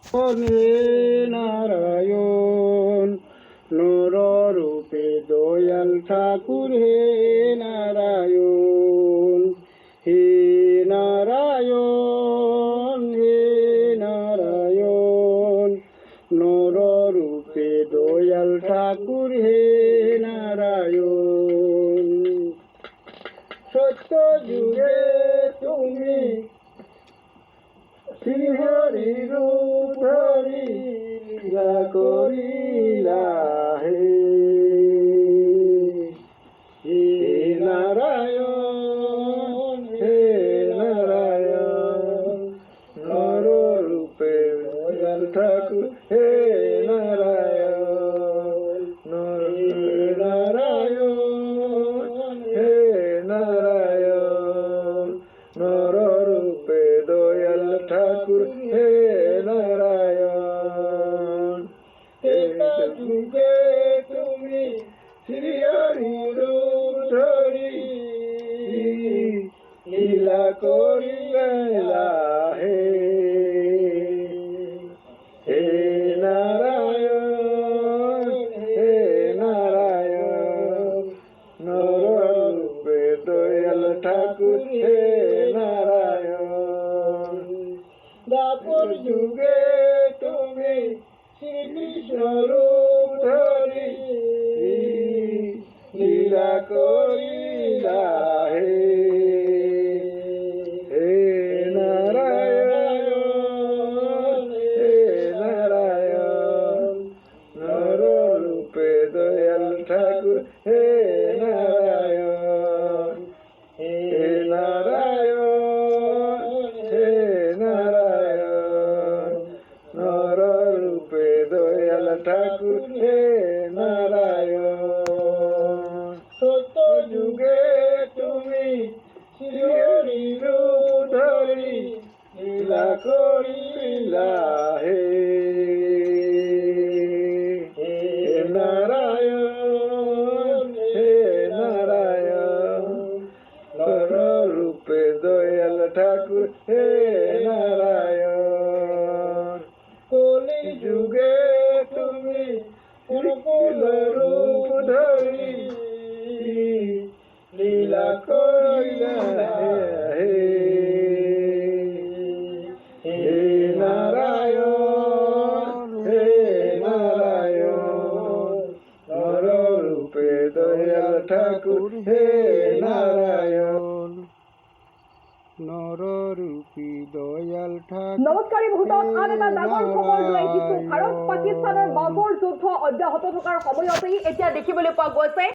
হে নারায়ণ নর রূপে দয়াল ঠাকুর হে নারায়ণ হে নারায়ণ হে নারায়ণ নর রূপে দয়াল ঠাকুর হে নারায়ণ সত্য যুগে তুমি শ্রীহরি রূপ ধরি লীলা করিলা হে নারায়ণ হে নারায়ণ নর রূপে দয়াল ঠাকুর হে নারায়ণ নারায়ণ হে নারায়ণ নর রূপে দয়াল ঠাকুর হে নারায়ণ ত্রেতা যুগে তুমি শ্রীহরি রূপ ধরি লীলা করিলা হে হে নারায়ণ হে নারায়ণ নর রূপে দয়াল ঠাকুর হে নারায়ণ দাপর যুগে তুমি শ্রীকৃষ্ণ রূপ ধরি লীলা করিলা হে হে নারায়ণ হে নারায়ণ নর রূপে দয়াল ঠাকুর হে নারায়ণ হে নারায়ণ হে নারায়ণ নর রূপে দয়াল ঠাকুর হে নারায়ণ সত্য যুগে তুমি শ্রীহরি রূপ ধরি লীলা করিলা হে হে নারায়ণ হে নারায়ণ নর রূপে দয়াল ঠাকুর হে নারায়ণ কলি যুগে তুমি কুল রূপ ধরি লীলা করিলা হে হে নারায়ণ হে নারায়ণ নর রূপে দয়াল ঠাকুর হে নারায়ণ নর রূপী দয়াল ঠাকুর। নমস্কাৰ। এই মুহূৰ্তত আন এটা ডাঙৰ খবৰ লৈ আহিছো। ভাৰত পাকিস্তানৰ মাজৰ যুদ্ধ অব্যাহত থকাৰ সময়তেই এতিয়া দেখিবলৈ পোৱা গৈছে